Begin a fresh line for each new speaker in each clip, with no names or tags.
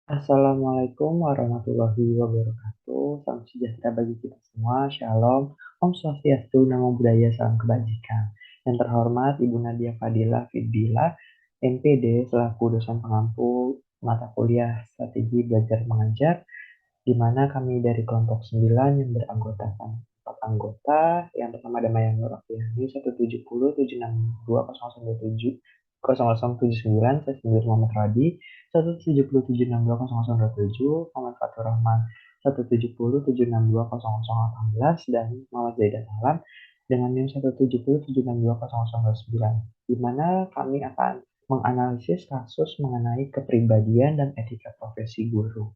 Assalamualaikum warahmatullahi wabarakatuh. Salam sejahtera bagi kita semua. Shalom. Om Swastiastu, Namo Buddhaya, salam kebajikan. Yang terhormat Ibu Nadia Fadila Fidbila, MPD selaku dosen pengampu mata kuliah strategi belajar mengajar, di mana kami dari kelompok 9 yang beranggotakan 4 anggota. Yang pertama ada Mayang Nur Afriani 170 762 0079, saya sendiri Muhammad Radi 170 762 0027, Muhammad Fatur Rahman 170 762 0018, dan Muhammad Zaidan Alam dengan NIM 170 762 0029, di mana kami akan menganalisis kasus mengenai kepribadian dan etika profesi guru.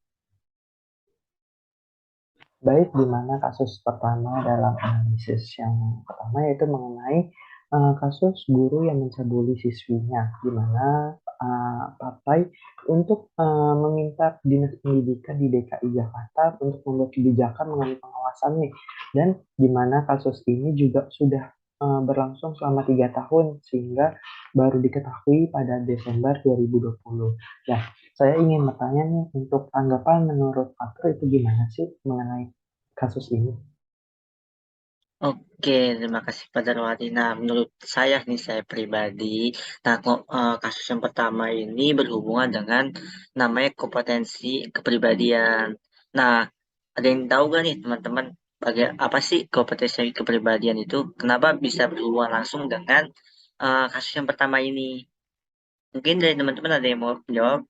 Baik, di mana kasus pertama dalam analisis yang pertama yaitu mengenai kasus guru yang mencabuli siswinya, di mana partai untuk meminta Dinas Pendidikan di DKI Jakarta untuk membuat kebijakan mengenai pengawasannya, dan di mana kasus ini juga sudah berlangsung selama 3 tahun sehingga baru diketahui pada Desember 2020. Ya, saya ingin bertanya nih, untuk anggapan menurut Fatur itu gimana sih mengenai kasus ini?
Oke, terima kasih Pak Darwati. Nah, menurut saya pribadi, kasus yang pertama ini berhubungan dengan namanya kompetensi kepribadian. Nah, ada yang tahu gak nih teman-teman, apa sih kompetensi kepribadian itu? Kenapa bisa berhubungan langsung dengan kasus yang pertama ini? Mungkin dari teman-teman ada yang mau menjawab?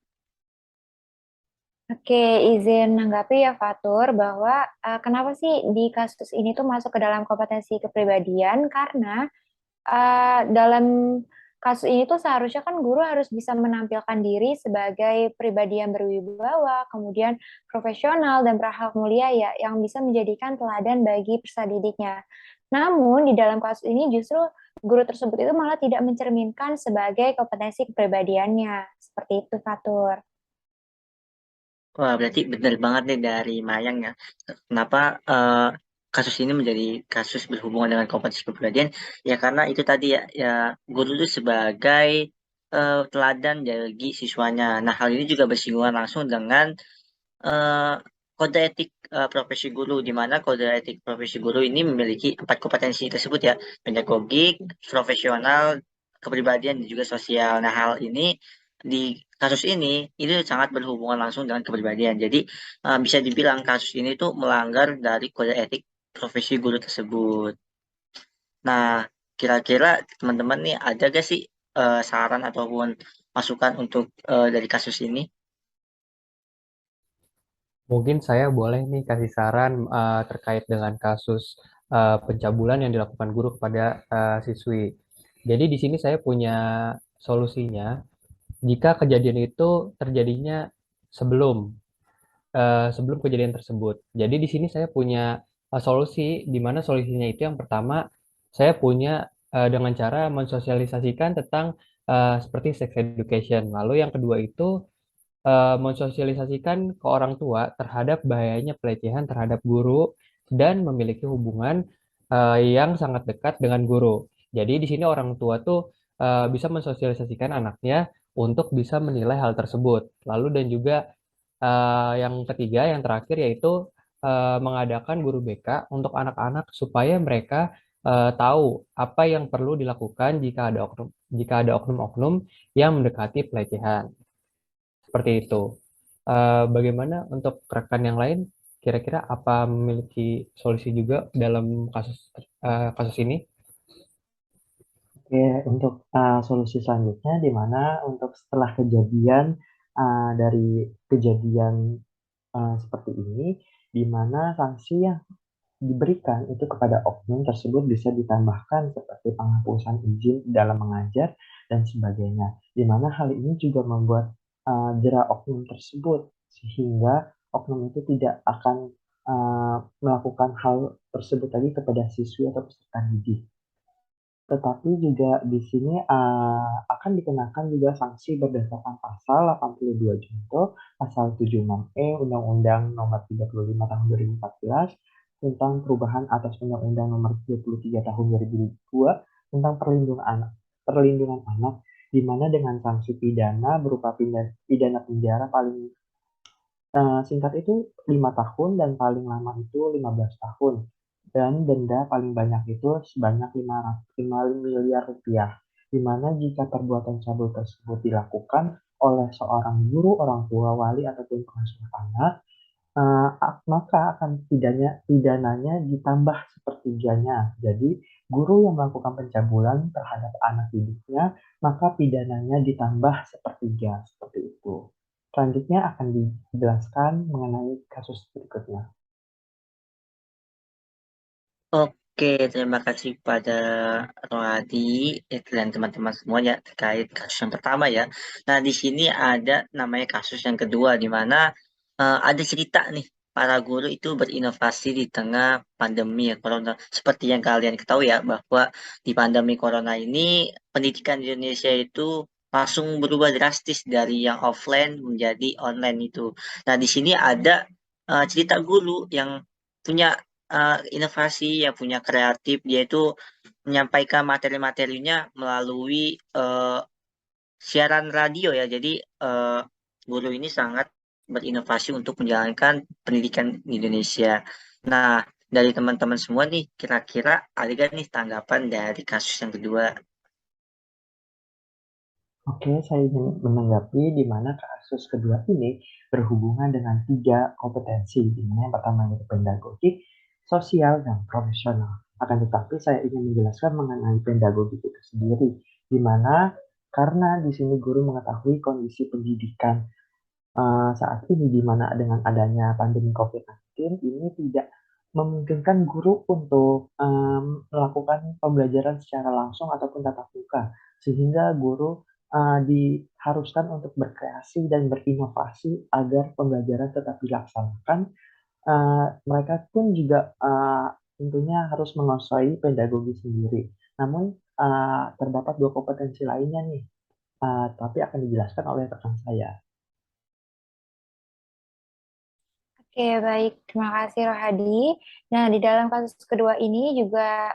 Oke, izin menanggapi ya Fatur bahwa kenapa sih di kasus ini tuh masuk ke dalam kompetensi kepribadian karena dalam kasus ini tuh seharusnya kan guru harus bisa menampilkan diri sebagai pribadi yang berwibawa, kemudian profesional dan berakhlak mulia ya, yang bisa menjadikan teladan bagi peserta didiknya. Namun di dalam kasus ini justru guru tersebut itu malah tidak mencerminkan sebagai kompetensi kepribadiannya. Seperti itu, Fatur.
Wah, berarti benar banget nih dari Mayang ya. Kenapa eh, kasus ini menjadi kasus berhubungan dengan kompetensi kepribadian? Ya karena itu tadi ya guru itu sebagai teladan bagi siswanya. Nah, hal ini juga bersinggungan langsung dengan eh, kode etik profesi guru, di mana kode etik profesi guru ini memiliki 4 kompetensi tersebut ya, pedagogik, profesional, kepribadian, dan juga sosial. Nah, hal ini di kasus ini itu sangat berhubungan langsung dengan kepribadian. Jadi bisa dibilang kasus ini tuh melanggar dari kode etik profesi guru tersebut. Nah, kira-kira teman-teman nih ada gak sih saran ataupun masukan untuk dari kasus ini?
Mungkin saya boleh nih kasih saran terkait dengan kasus pencabulan yang dilakukan guru kepada siswi. Jadi di sini saya punya solusinya jika kejadian itu terjadinya sebelum sebelum kejadian tersebut. Jadi di sini saya punya solusi, di mana solusinya itu yang pertama saya punya dengan cara mensosialisasikan tentang seperti sex education. Lalu yang kedua itu mensosialisasikan ke orang tua terhadap bahayanya pelecehan terhadap guru dan memiliki hubungan yang sangat dekat dengan guru. Jadi di sini orang tua tuh bisa mensosialisasikan anaknya untuk bisa menilai hal tersebut. Lalu dan juga yang ketiga, yang terakhir yaitu mengadakan guru BK untuk anak-anak supaya mereka tahu apa yang perlu dilakukan jika ada oknum-oknum yang mendekati pelecehan. Seperti itu. Bagaimana untuk rekan yang lain? Kira-kira apa memiliki solusi juga dalam kasus ini?
Oke, untuk solusi selanjutnya, di mana untuk setelah kejadian dari kejadian seperti ini, di mana sanksi yang diberikan itu kepada oknum tersebut bisa ditambahkan seperti penghapusan izin dalam mengajar dan sebagainya. Di mana hal ini juga membuat jera oknum tersebut sehingga oknum itu tidak akan melakukan hal tersebut lagi kepada siswi atau peserta didik. Tetapi juga di sini akan dikenakan juga sanksi berdasarkan pasal 82 Junto, pasal 76E Undang-Undang Nomor 35 Tahun 2014 tentang perubahan atas Undang-Undang Nomor 23 Tahun 2002 tentang perlindungan anak, di mana dengan sanksi pidana berupa pidana penjara paling Singkat itu 5 tahun dan paling lama itu 15 tahun. Dan denda paling banyak itu sebanyak 5 miliar rupiah. Di mana jika perbuatan cabul tersebut dilakukan oleh seorang guru, orang tua, wali, ataupun pengasuh anak, maka akan pidananya ditambah sepertiganya. Jadi, guru yang melakukan pencabulan terhadap anak didiknya, maka pidananya ditambah sepertiga, seperti itu. Selanjutnya akan dijelaskan mengenai kasus berikutnya.
Oke, terima kasih pada Rohadi dan teman-teman semua ya terkait kasus yang pertama ya. Nah, di sini ada namanya kasus yang kedua di mana ada cerita nih para guru itu berinovasi di tengah pandemi ya corona. Seperti yang kalian ketahui ya bahwa di pandemi corona ini pendidikan di Indonesia itu langsung berubah drastis dari yang offline menjadi online itu. Nah, di sini ada cerita guru yang punya inovasi, yang punya kreatif, dia itu menyampaikan materi-materinya melalui siaran radio ya. Jadi guru ini sangat berinovasi untuk menjalankan pendidikan di Indonesia. Nah, dari teman-teman semua nih, kira-kira ada gak nih tanggapan dari kasus yang kedua?
Oke, saya ingin menanggapi di mana kasus kedua ini berhubungan dengan 3 kompetensi, di mana yang pertama yaitu pedagogik, sosial, dan profesional. Akan tetapi saya ingin menjelaskan mengenai pedagogik itu sendiri, di mana karena di sini guru mengetahui kondisi pendidikan saat ini, di mana dengan adanya pandemi COVID-19 ini tidak memungkinkan guru untuk melakukan pembelajaran secara langsung ataupun tatap muka, sehingga guru diharuskan untuk berkreasi dan berinovasi agar pembelajaran tetap dilaksanakan. Mereka pun juga tentunya harus menguasai pedagogi sendiri. Namun terdapat 2 kompetensi lainnya nih, tapi akan dijelaskan oleh rekan saya.
Oke, baik. Terima kasih, Rohadi. Nah, di dalam kasus kedua ini juga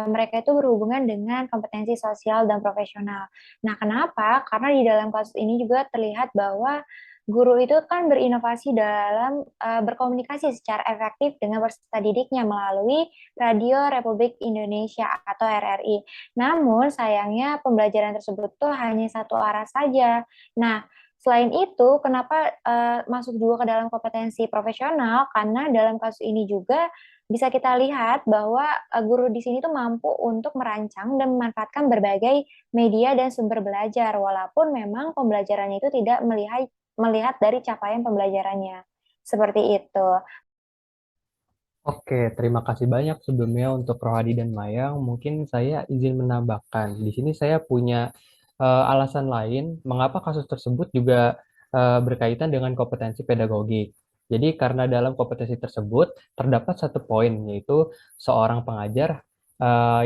mereka itu berhubungan dengan kompetensi sosial dan profesional. Nah, kenapa? Karena di dalam kasus ini juga terlihat bahwa guru itu kan berinovasi dalam berkomunikasi secara efektif dengan peserta didiknya melalui Radio Republik Indonesia atau RRI. Namun, sayangnya pembelajaran tersebut tuh hanya satu arah saja. Nah, selain itu, kenapa masuk juga ke dalam kompetensi profesional? Karena dalam kasus ini juga bisa kita lihat bahwa guru di sini tuh mampu untuk merancang dan memanfaatkan berbagai media dan sumber belajar, walaupun memang pembelajarannya itu tidak melihat dari capaian pembelajarannya. Seperti itu.
Oke, terima kasih banyak sebelumnya untuk Rohadi dan Mayang. Mungkin saya izin menambahkan. Di sini saya punya alasan lain mengapa kasus tersebut juga berkaitan dengan kompetensi pedagogik. Jadi karena dalam kompetensi tersebut terdapat satu poin, yaitu seorang pengajar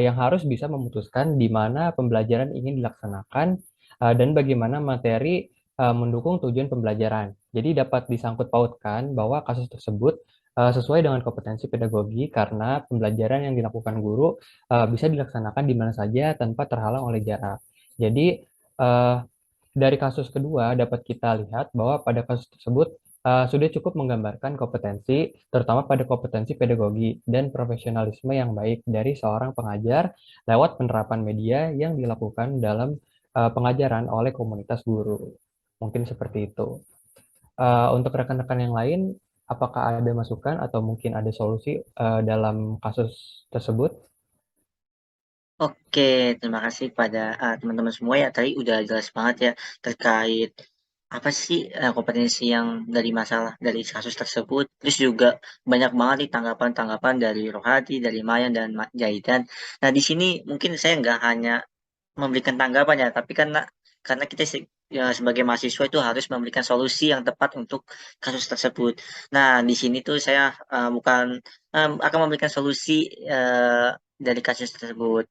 yang harus bisa memutuskan di mana pembelajaran ingin dilaksanakan dan bagaimana materi mendukung tujuan pembelajaran. Jadi dapat disangkut pautkan bahwa kasus tersebut sesuai dengan kompetensi pedagogi karena pembelajaran yang dilakukan guru bisa dilaksanakan di mana saja tanpa terhalang oleh jarak. Jadi uh, dari kasus kedua dapat kita lihat bahwa pada kasus tersebut sudah cukup menggambarkan kompetensi, terutama pada kompetensi pedagogi dan profesionalisme yang baik dari seorang pengajar lewat penerapan media yang dilakukan dalam pengajaran oleh komunitas guru. Mungkin seperti itu. Untuk rekan-rekan yang lain, apakah ada masukan atau mungkin ada solusi dalam kasus tersebut?
Oke, terima kasih pada teman-teman semua ya. Tadi udah jelas banget ya terkait apa sih kompetensi yang dari masalah dari kasus tersebut. Terus juga banyak banget nih tanggapan-tanggapan dari Rohadi, dari Mayan dan Jaidan. Nah, di sini mungkin saya nggak hanya memberikan tanggapan ya, tapi karena kita ya, sebagai mahasiswa itu harus memberikan solusi yang tepat untuk kasus tersebut. Nah, di sini tuh saya bukan akan memberikan solusi dari kasus tersebut.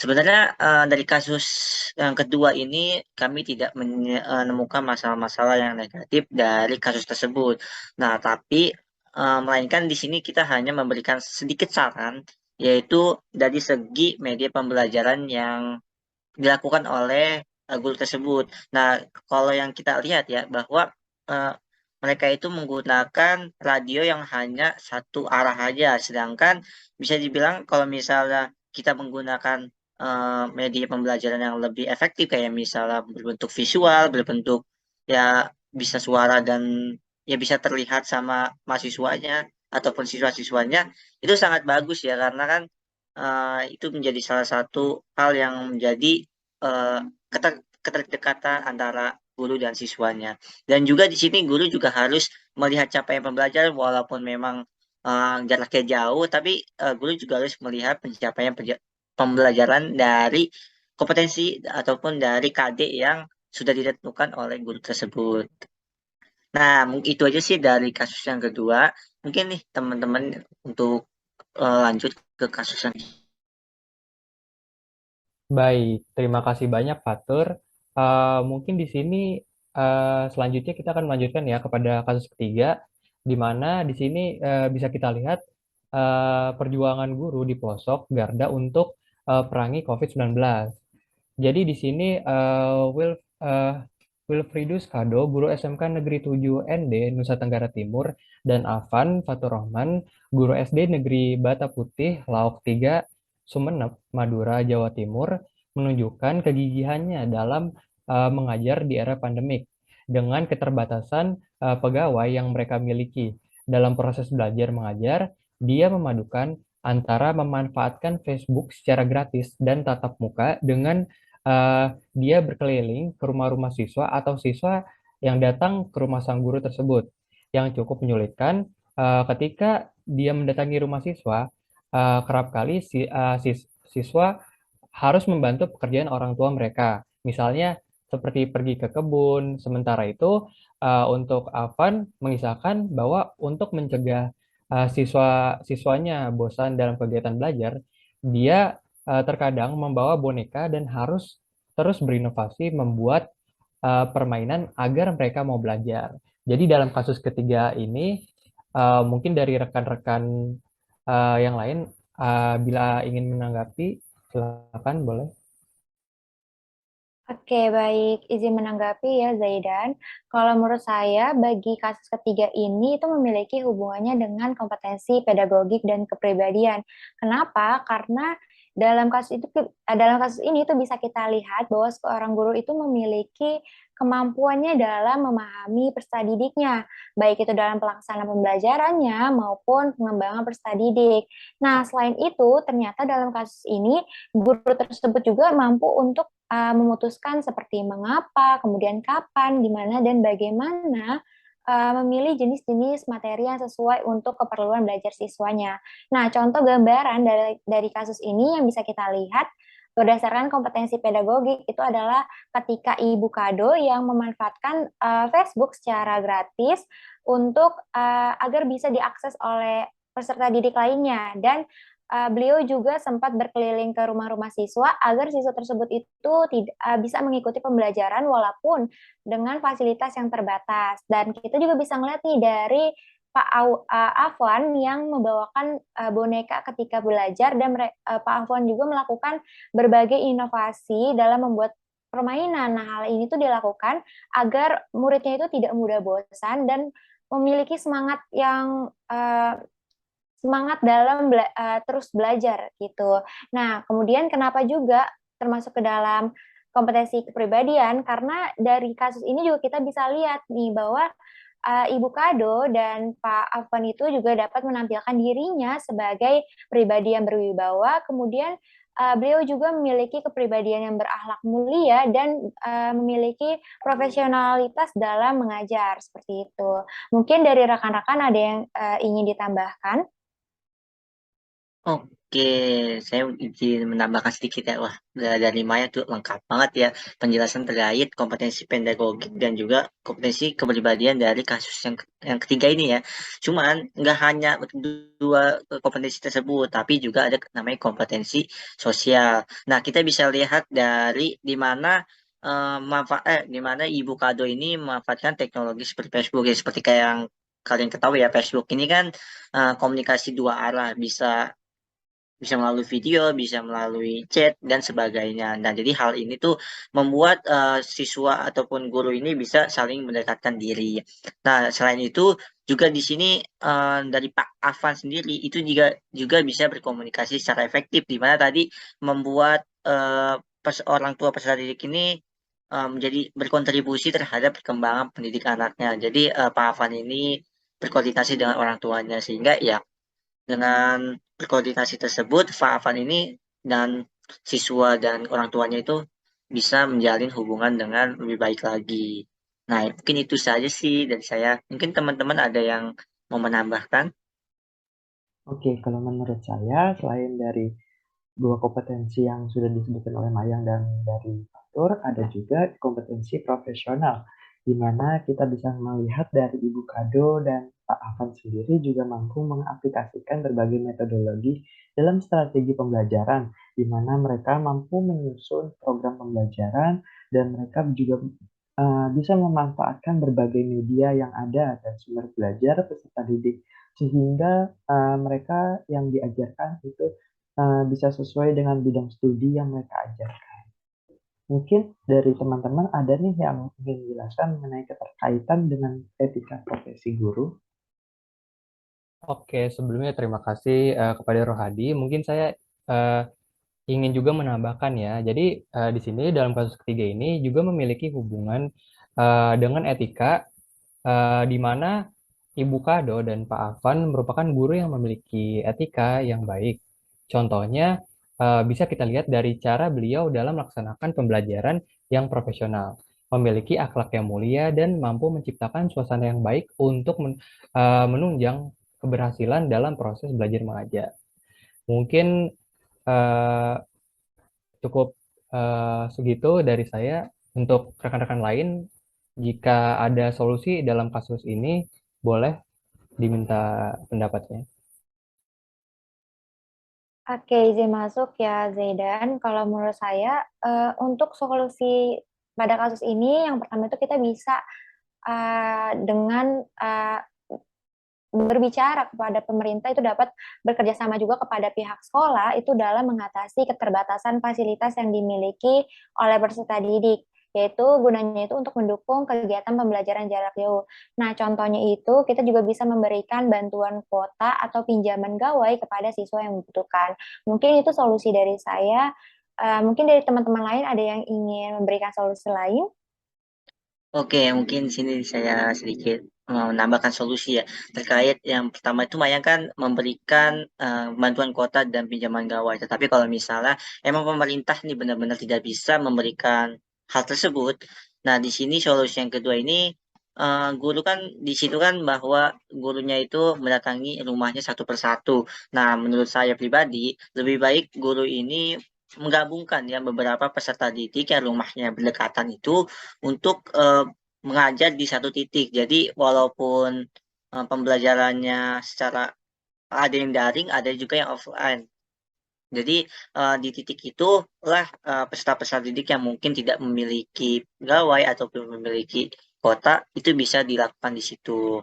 Sebenarnya dari kasus yang kedua ini kami tidak menemukan masalah-masalah yang negatif dari kasus tersebut. Nah, tapi melainkan di sini kita hanya memberikan sedikit saran, yaitu dari segi media pembelajaran yang dilakukan oleh guru tersebut. Nah, kalau yang kita lihat ya bahwa eh, mereka itu menggunakan radio yang hanya satu arah aja. Sedangkan bisa dibilang kalau misalnya kita menggunakan media pembelajaran yang lebih efektif kayak misalnya berbentuk visual, berbentuk ya bisa suara dan ya bisa terlihat sama mahasiswanya ataupun siswa-siswanya itu sangat bagus ya karena kan itu menjadi salah satu hal yang menjadi eh, keterikatan antara guru dan siswanya. Dan juga di sini guru juga harus melihat capaian pembelajaran walaupun memang jaraknya jauh, tapi guru juga harus melihat pencapaian pembelajaran dari kompetensi ataupun dari KD yang sudah ditentukan oleh guru tersebut. Nah, itu aja sih dari kasus yang kedua. Mungkin nih teman-teman untuk lanjut ke kasus yang
Baik, terima kasih banyak Fatur. Mungkin di sini selanjutnya kita akan melanjutkan ya kepada kasus ketiga, di mana di sini bisa kita lihat perjuangan guru di pelosok garda untuk perangi COVID-19. Jadi di sini Wilfridus Kado, guru SMK Negeri 7 ND Nusa Tenggara Timur, dan Afan Fatur Rahman, guru SD Negeri Bata Putih Lauk 3 Sumeneb, Madura, Jawa Timur, menunjukkan kegigihannya dalam mengajar di era pandemik dengan keterbatasan pegawai yang mereka miliki. Dalam proses belajar mengajar, dia memadukan antara memanfaatkan Facebook secara gratis dan tatap muka dengan dia berkeliling ke rumah-rumah siswa atau siswa yang datang ke rumah sang guru tersebut. Yang cukup menyulitkan ketika dia mendatangi rumah siswa, kerap kali siswa harus membantu pekerjaan orang tua mereka. Misalnya seperti pergi ke kebun. Sementara itu untuk Avan mengisahkan bahwa untuk mencegah siswanya bosan dalam kegiatan belajar, dia terkadang membawa boneka dan harus terus berinovasi membuat permainan agar mereka mau belajar. Jadi dalam kasus ketiga ini mungkin dari rekan-rekan yang lain bila ingin menanggapi silakan boleh.
Oke, baik. Izin menanggapi ya, Zaidan. Kalau menurut saya, bagi kasus ketiga ini itu memiliki hubungannya dengan kompetensi pedagogik dan kepribadian. Kenapa? Karena dalam kasus ini itu bisa kita lihat bahwa seorang guru itu memiliki kemampuannya dalam memahami peserta didiknya, baik itu dalam pelaksanaan pembelajarannya maupun pengembangan peserta didik. Nah, selain itu, ternyata dalam kasus ini guru tersebut juga mampu untuk memutuskan seperti mengapa, kemudian kapan, di mana, dan bagaimana memilih jenis-jenis materi yang sesuai untuk keperluan belajar siswanya. Nah, contoh gambaran dari kasus ini yang bisa kita lihat berdasarkan kompetensi pedagogik itu adalah ketika Ibu Kado yang memanfaatkan Facebook secara gratis untuk agar bisa diakses oleh peserta didik lainnya, dan beliau juga sempat berkeliling ke rumah-rumah siswa agar siswa tersebut itu bisa mengikuti pembelajaran walaupun dengan fasilitas yang terbatas. Dan kita juga bisa melihat nih dari Afwan yang membawakan boneka ketika belajar, dan Pak Afwan juga melakukan berbagai inovasi dalam membuat permainan. Nah, hal ini tuh dilakukan agar muridnya itu tidak mudah bosan dan memiliki semangat yang semangat dalam terus belajar gitu. Nah, kemudian kenapa juga termasuk ke dalam kompetensi kepribadian? Karena dari kasus ini juga kita bisa lihat nih bahwa Ibu Kado dan Pak Afwan itu juga dapat menampilkan dirinya sebagai pribadi yang berwibawa, kemudian beliau juga memiliki kepribadian yang berakhlak mulia dan memiliki profesionalitas dalam mengajar, seperti itu. Mungkin dari rekan-rekan ada yang ingin ditambahkan?
Oke, saya izin menambahkan sedikit ya. Wah, dari Maya tuh lengkap banget ya penjelasan terkait kompetensi pedagogik dan juga kompetensi kepribadian dari kasus yang ketiga ini ya. Cuman nggak hanya dua kompetensi tersebut, tapi juga ada namanya kompetensi sosial. Nah, kita bisa lihat dari di mana di mana Ibu Kado ini memanfaatkan teknologi seperti Facebook ya, seperti kayak yang kalian ketahui ya, Facebook ini kan komunikasi dua arah, bisa bisa melalui video, bisa melalui chat dan sebagainya. Nah, jadi hal ini tuh membuat siswa ataupun guru ini bisa saling mendekatkan diri. Nah, selain itu juga di sini dari Pak Afan sendiri itu juga bisa berkomunikasi secara efektif, di mana tadi membuat orang tua peserta didik ini menjadi berkontribusi terhadap perkembangan pendidik anaknya. Jadi Pak Afan ini berkoordinasi dengan orang tuanya, sehingga ya dengan berkoordinasi tersebut Pak Afan ini dan siswa dan orang tuanya itu bisa menjalin hubungan dengan lebih baik lagi. Nah, mungkin itu saja sih dari saya. Mungkin teman-teman ada yang mau menambahkan?
Oke, kalau menurut saya, selain dari dua kompetensi yang sudah disebutkan oleh Mayang dan dari Fatur, ada juga kompetensi profesional, di mana kita bisa melihat dari Ibu Kado dan Pak Afan sendiri juga mampu mengaplikasikan berbagai metodologi dalam strategi pembelajaran, di mana mereka mampu menyusun program pembelajaran dan mereka juga bisa memanfaatkan berbagai media yang ada dan sumber belajar peserta didik, sehingga mereka yang diajarkan itu bisa sesuai dengan bidang studi yang mereka ajarkan. Mungkin dari teman-teman ada nih yang ingin menjelaskan mengenai keterkaitan dengan etika profesi guru.
Oke, sebelumnya terima kasih kepada Rohadi. Mungkin saya eh, ingin juga menambahkan ya. Jadi di sini dalam kasus ketiga ini juga memiliki hubungan dengan etika, di mana Ibu Kado dan Pak Afan merupakan guru yang memiliki etika yang baik. Contohnya bisa kita lihat dari cara beliau dalam melaksanakan pembelajaran yang profesional, memiliki akhlak yang mulia dan mampu menciptakan suasana yang baik untuk menunjang keberhasilan dalam proses belajar mengajar. Mungkin eh, cukup segitu dari saya. Untuk rekan-rekan lain, jika ada solusi dalam kasus ini, boleh diminta pendapatnya.
Oke, izin masuk ya Zaidan. Kalau menurut saya, untuk solusi pada kasus ini, yang pertama itu kita bisa dengan berbicara kepada pemerintah itu dapat bekerja sama juga kepada pihak sekolah itu dalam mengatasi keterbatasan fasilitas yang dimiliki oleh peserta didik, yaitu gunanya itu untuk mendukung kegiatan pembelajaran jarak jauh. Nah, contohnya itu kita juga bisa memberikan bantuan kuota atau pinjaman gawai kepada siswa yang membutuhkan. Mungkin itu solusi dari saya. Mungkin dari teman-teman lain ada yang ingin memberikan solusi lain?
Oke, mungkin di sini saya sedikit menambahkan solusi ya. Terkait yang pertama itu Maya kan memberikan bantuan kuota dan pinjaman gawai. Tetapi kalau misalnya emang pemerintah ini benar-benar tidak bisa memberikan hal tersebut, nah di sini solusi yang kedua ini guru kan di situ kan bahwa gurunya itu mendatangi rumahnya satu persatu. Nah, menurut saya pribadi lebih baik guru ini menggabungkan ya beberapa peserta didik yang rumahnya berdekatan itu untuk mengajar di satu titik. Jadi walaupun pembelajarannya secara ada yang daring, ada juga yang offline. Jadi di titik itu lah peserta-peserta didik yang mungkin tidak memiliki gawai ataupun memiliki kota itu bisa dilakukan di situ.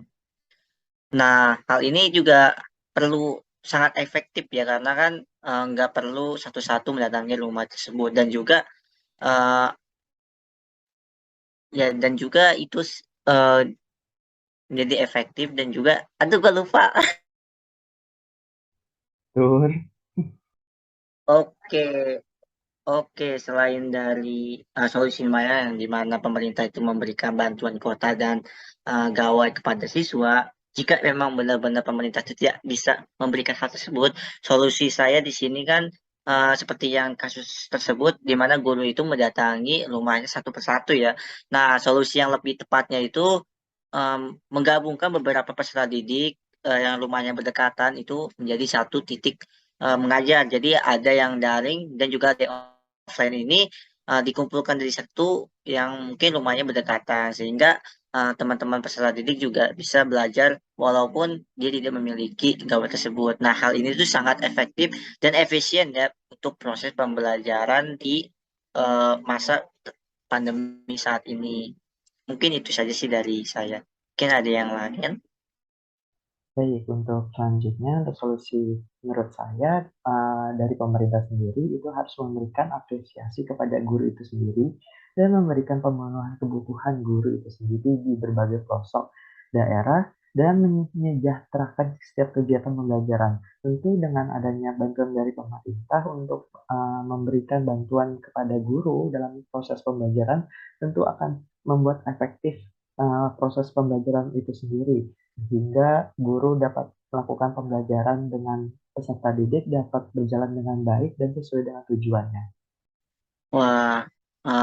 Nah, hal ini juga perlu sangat efektif ya karena kan nggak perlu satu-satu mendatangi rumah tersebut dan juga eh, ya dan juga itu eh, menjadi efektif dan juga aduh gue lupa.
Tur,
Oke, oke, selain dari solusi Maya yang di mana pemerintah itu memberikan bantuan kuota dan gawai kepada siswa, jika memang benar-benar pemerintah itu tidak bisa memberikan hal tersebut, solusi saya di sini kan seperti yang kasus tersebut di mana guru itu mendatangi rumahnya satu persatu ya. Nah, solusi yang lebih tepatnya itu menggabungkan beberapa peserta didik yang rumahnya berdekatan itu menjadi satu titik mengajar. Jadi ada yang daring dan juga ada yang offline ini dikumpulkan dari satu yang mungkin rumahnya berdekatan sehingga teman-teman peserta didik juga bisa belajar walaupun dia tidak memiliki gawai tersebut. Nah, hal ini tuh sangat efektif dan efisien ya untuk proses pembelajaran di masa pandemi saat ini. Mungkin itu saja sih dari saya. Mungkin ada yang lain.
Baik, untuk selanjutnya, untuk solusi menurut saya dari pemerintah sendiri itu harus memberikan apresiasi kepada guru itu sendiri dan memberikan pemenuhan kebutuhan guru itu sendiri di berbagai pelosok daerah dan menyejahterakan setiap kegiatan pembelajaran. Tentu dengan adanya bantuan dari pemerintah untuk memberikan bantuan kepada guru dalam proses pembelajaran tentu akan membuat efektif proses pembelajaran itu sendiri sehingga guru dapat melakukan pembelajaran dengan peserta didik dapat berjalan dengan baik dan sesuai dengan tujuannya.
Wah,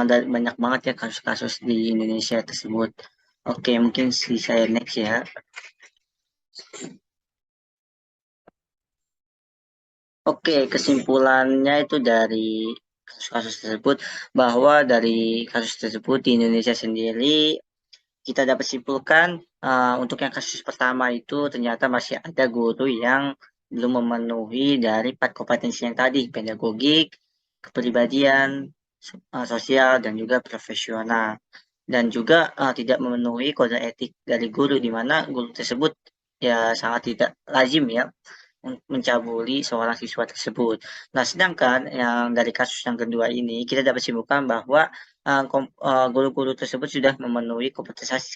banyak banget ya kasus-kasus di Indonesia tersebut. Oke, mungkin saya next ya. Oke, kesimpulannya itu dari kasus-kasus tersebut bahwa dari kasus tersebut di Indonesia sendiri kita dapat simpulkan untuk yang kasus pertama itu ternyata masih ada guru yang belum memenuhi dari 4 kompetensi yang tadi, pedagogik, kepribadian, sosial, dan juga profesional. Dan juga tidak memenuhi kode etik dari guru, di mana guru tersebut ya sangat tidak lazim ya mencabuli seorang siswa tersebut. Nah, sedangkan yang dari kasus yang kedua ini, kita dapat simpulkan bahwa guru-guru tersebut sudah memenuhi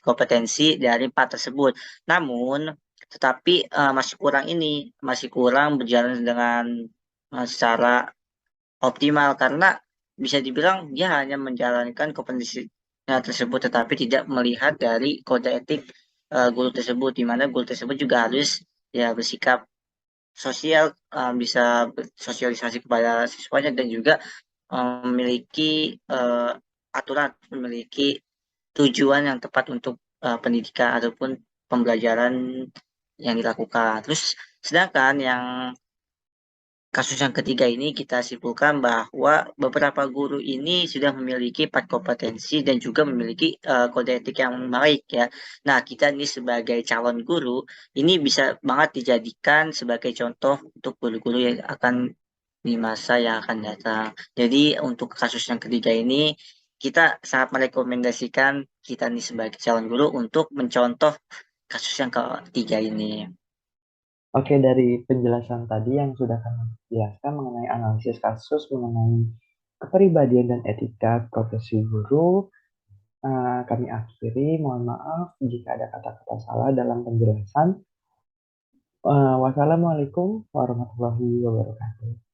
kompetensi dari 4 tersebut. Namun, tetapi masih kurang berjalan dengan secara optimal karena bisa dibilang dia hanya menjalankan kompetensi tersebut tetapi tidak melihat dari kode etik guru tersebut, di mana guru tersebut juga harus ya bersikap sosial, bisa bersosialisasi kepada siswanya dan juga memiliki aturan, memiliki tujuan yang tepat untuk pendidikan ataupun pembelajaran yang dilakukan. Terus sedangkan yang kasus yang ketiga ini kita simpulkan bahwa beberapa guru ini sudah memiliki 4 kompetensi dan juga memiliki kode etik yang baik ya. Nah, kita ini sebagai calon guru ini bisa banget dijadikan sebagai contoh untuk guru-guru yang akan di masa yang akan datang. Jadi untuk kasus yang ketiga ini kita sangat merekomendasikan kita nih sebagai calon guru untuk mencontoh kasus yang ketiga ini.
Oke, dari penjelasan tadi yang sudah kami jelaskan mengenai analisis kasus mengenai kepribadian dan etika profesi guru, kami akhiri. Mohon maaf jika ada kata-kata salah dalam penjelasan. Wassalamualaikum warahmatullahi wabarakatuh.